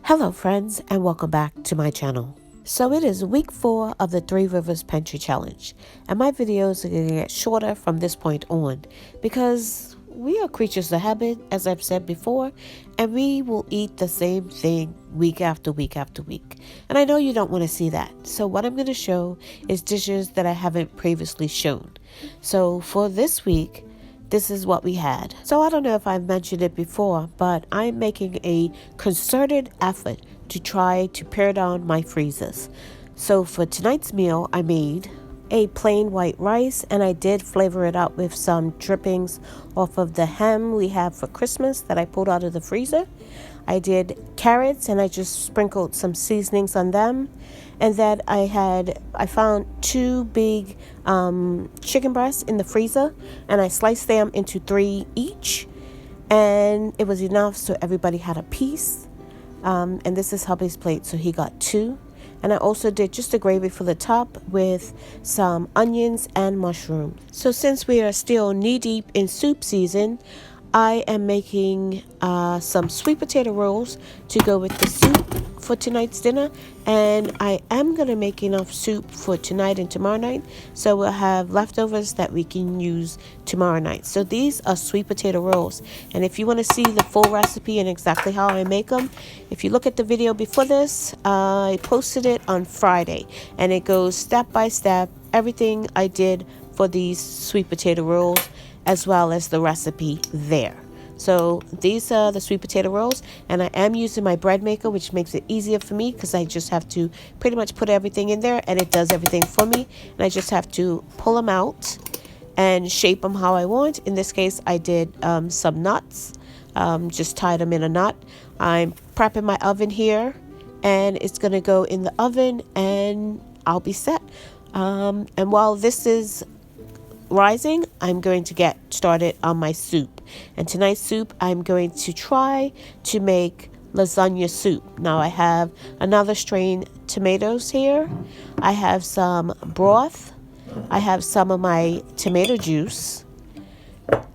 Hello friends, and welcome back to my channel. So it is week 4 of the Three Rivers Pantry challenge, and my videos are going to get shorter from this point on because we are creatures of habit, as I've said before, and we will eat the same thing week after week after week. And I know you don't want to see that. So what I'm going to show is dishes that I haven't previously shown. So for this week, this is what we had. So I don't know if I've mentioned it before, but I'm making a concerted effort to try to pare down my freezers. So for tonight's meal, I made a plain white rice, and I did flavor it up with some drippings off of the ham we have for Christmas that I pulled out of the freezer. I did carrots, and I just sprinkled some seasonings on them. And then I found 2 big chicken breasts in the freezer, and I sliced them into 3 each, and it was enough so everybody had a piece. And this is hubby's plate, so he got 2. And I also did just a gravy for the top with some onions and mushrooms. So since we are still knee-deep in soup season, I am making some sweet potato rolls to go with the soup for tonight's dinner, and I am going to make enough soup for tonight and tomorrow night, so we'll have leftovers that we can use tomorrow night. So these are sweet potato rolls, and if you want to see the full recipe and exactly how I make them, if you look at the video before this, I posted it on Friday, and it goes step by step everything I did for these sweet potato rolls, as well as the recipe there. So these are the sweet potato rolls, and I am using my bread maker, which makes it easier for me because I just have to pretty much put everything in there and it does everything for me, and I just have to pull them out and shape them how I want. In this case, I did some nuts, just tied them in a knot. I'm prepping my oven here, and it's going to go in the oven and I'll be set. And while this is rising, I'm going to get started on my soup. And tonight's soup, I'm going to try to make lasagna soup. Now I have another strain tomatoes here. I have some broth. I have some of my tomato juice.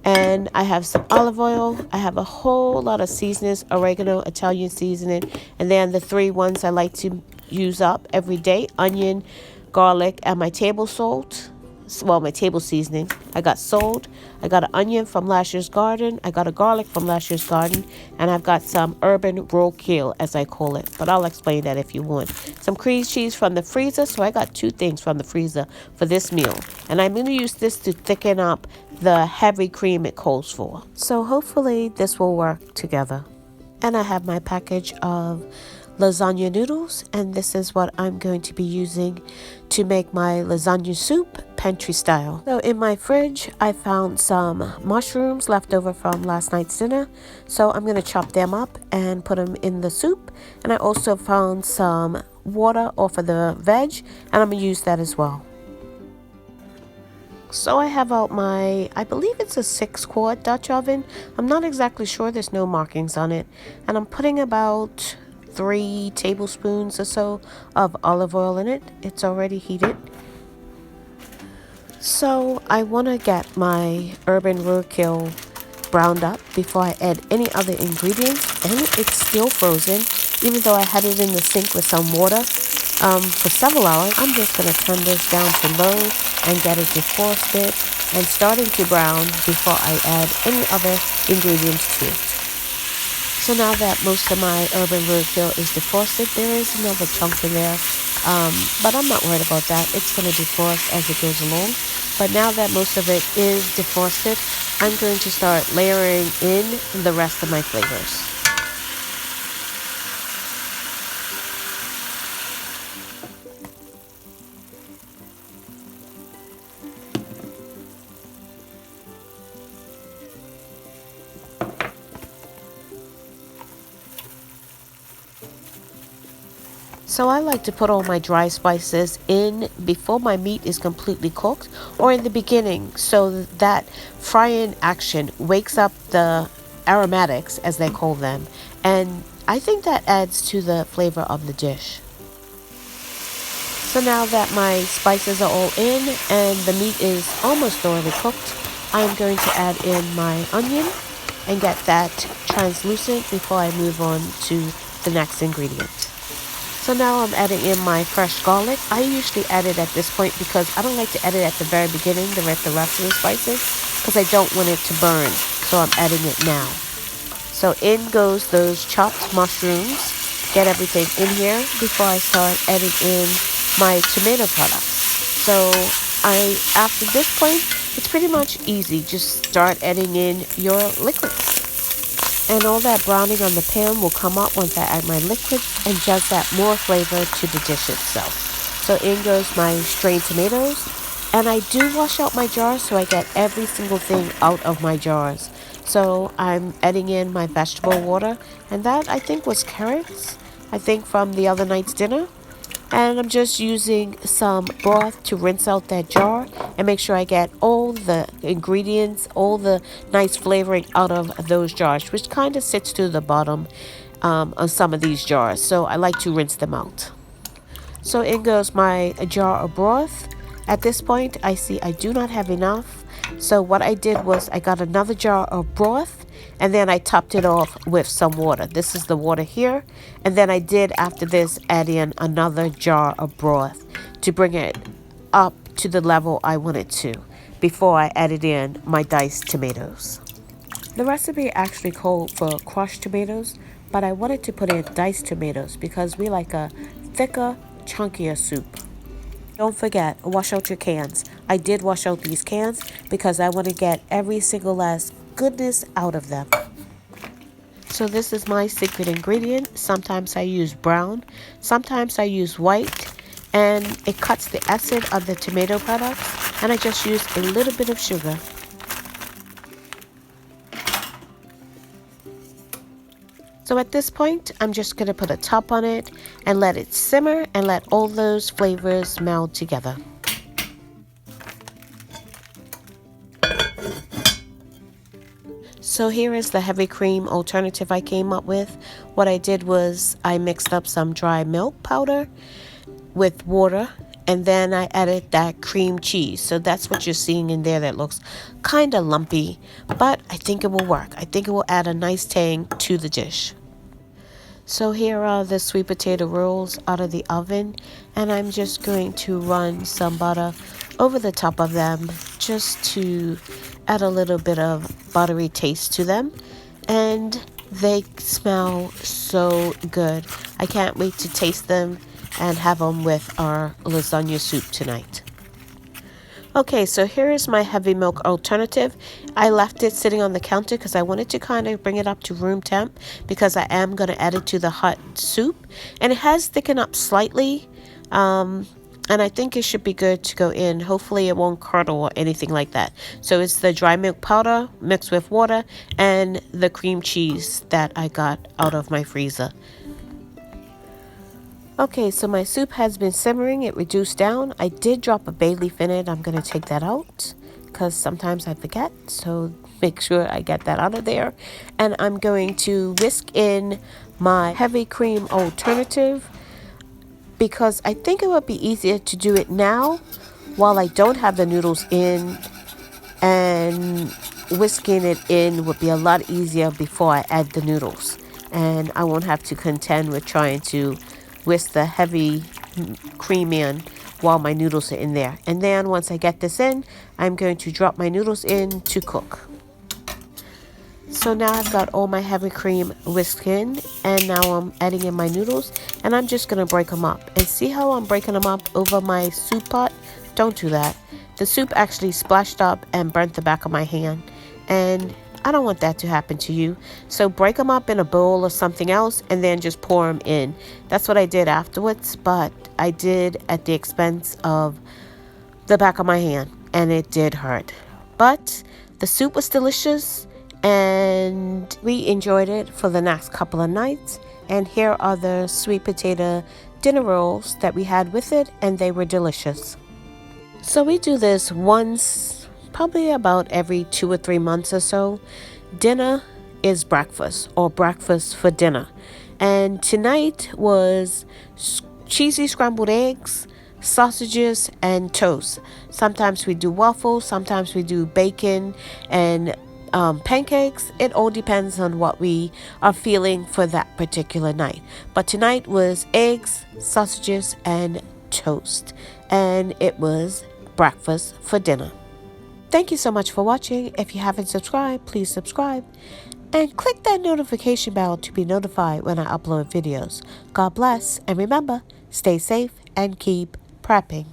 And I have some olive oil. I have a whole lot of seasonings, oregano, Italian seasoning. And then the 3 ones I like to use up every day: onion, garlic, and my table salt. Well, my table seasoning. I got salt, I got an onion from last year's garden, I got a garlic from last year's garden, and I've got some urban roadkill, as I call it, but I'll explain that if you want. Some cream cheese from the freezer, so I got 2 things from the freezer for this meal, and I'm going to use this to thicken up the heavy cream it calls for. So hopefully this will work together. And I have my package of lasagna noodles, and this is what I'm going to be using to make my lasagna soup, pantry style. So in my fridge, I found some mushrooms left over from last night's dinner, so I'm going to chop them up and put them in the soup. And I also found some water off of the veg, and I'm going to use that as well. So I have out my, I believe it's a 6-quart Dutch oven. I'm not exactly sure, there's no markings on it. And I'm putting about 3 tablespoons or so of olive oil in it. It's already heated. So I want to get my urban roadkill browned up before I add any other ingredients, and it's still frozen even though I had it in the sink with some water for several hours. I'm just going to turn this down to low and get it defrosted and starting to brown before I add any other ingredients to it. So now that most of my urban roadkill is defrosted, there is another chunk in there, but I'm not worried about that. It's going to defrost as it goes along. But now that most of it is defrosted, I'm going to start layering in the rest of my flavors. So I like to put all my dry spices in before my meat is completely cooked, or in the beginning, so that frying action wakes up the aromatics, as they call them, and I think that adds to the flavor of the dish. So now that my spices are all in and the meat is almost thoroughly cooked, I'm going to add in my onion and get that translucent before I move on to the next ingredient. So now I'm adding in my fresh garlic. I usually add it at this point because I don't like to add it at the very beginning, the rest of the spices, because I don't want it to burn. So I'm adding it now. So in goes those chopped mushrooms. Get everything in here before I start adding in my tomato products. So after this point, it's pretty much easy. Just start adding in your liquids. And all that browning on the pan will come up once I add my liquids and just add more flavor to the dish itself. So in goes my strained tomatoes. And I do wash out my jars so I get every single thing out of my jars. So I'm adding in my vegetable water. And that I think was carrots, I think from the other night's dinner. And I'm just using some broth to rinse out that jar and make sure I get all the ingredients, all the nice flavoring out of those jars, which kind of sits to the bottom of some of these jars. So I like to rinse them out. So in goes my jar of broth. At this point, I see I do not have enough. So what I did was I got another jar of broth and then I topped it off with some water. This is the water here. And then I did after this add in another jar of broth to bring it up to the level I wanted to before I added in my diced tomatoes. The recipe actually called for crushed tomatoes, but I wanted to put in diced tomatoes because we like a thicker, chunkier soup. Don't forget, wash out your cans. I did wash out these cans because I want to get every single last goodness out of them. So this is my secret ingredient. Sometimes I use brown, sometimes I use white, and it cuts the acid of the tomato products, and I just use a little bit of sugar. So at this point, I'm just going to put a top on it and let it simmer and let all those flavors meld together. So here is the heavy cream alternative I came up with. What I did was I mixed up some dry milk powder with water, and then I added that cream cheese. So that's what you're seeing in there that looks kind of lumpy, but I think it will work. I think it will add a nice tang to the dish. So here are the sweet potato rolls out of the oven, and I'm just going to run some butter over the top of them just to add a little bit of buttery taste to them, and they smell so good. I can't wait to taste them and have them with our lasagna soup tonight. Okay, so here is my heavy milk alternative. I left it sitting on the counter because I wanted to kind of bring it up to room temp because I am going to add it to the hot soup. And it has thickened up slightly, and I think it should be good to go in. Hopefully it won't curdle or anything like that. So it's the dry milk powder mixed with water and the cream cheese that I got out of my freezer. Okay, so my soup has been simmering. It reduced down. I did drop a bay leaf in it. I'm going to take that out because sometimes I forget. So make sure I get that out of there. And I'm going to whisk in my heavy cream alternative because I think it would be easier to do it now while I don't have the noodles in, and whisking it in would be a lot easier before I add the noodles. And I won't have to contend with trying to whisk the heavy cream in while my noodles are in there. And then once I get this in, I'm going to drop my noodles in to cook. So now I've got all my heavy cream whisked in, and now I'm adding in my noodles, and I'm just going to break them up. And see how I'm breaking them up over my soup pot? Don't do that. The soup actually splashed up and burnt the back of my hand, and I don't want that to happen to you. So break them up in a bowl or something else and then just pour them in. That's what I did afterwards, but I did at the expense of the back of my hand, and it did hurt. But the soup was delicious, and we enjoyed it for the next couple of nights. And here are the sweet potato dinner rolls that we had with it, and they were delicious. So we do this once, probably about every 2 or 3 months or so. Dinner is breakfast, or breakfast for dinner. And tonight was cheesy scrambled eggs, sausages, and toast. Sometimes we do waffles, sometimes we do bacon and pancakes. It all depends on what we are feeling for that particular night. But tonight was eggs, sausages, and toast. And it was breakfast for dinner. Thank you so much for watching. If you haven't subscribed, please subscribe. And click that notification bell to be notified when I upload videos. God bless, and remember, stay safe and keep prepping.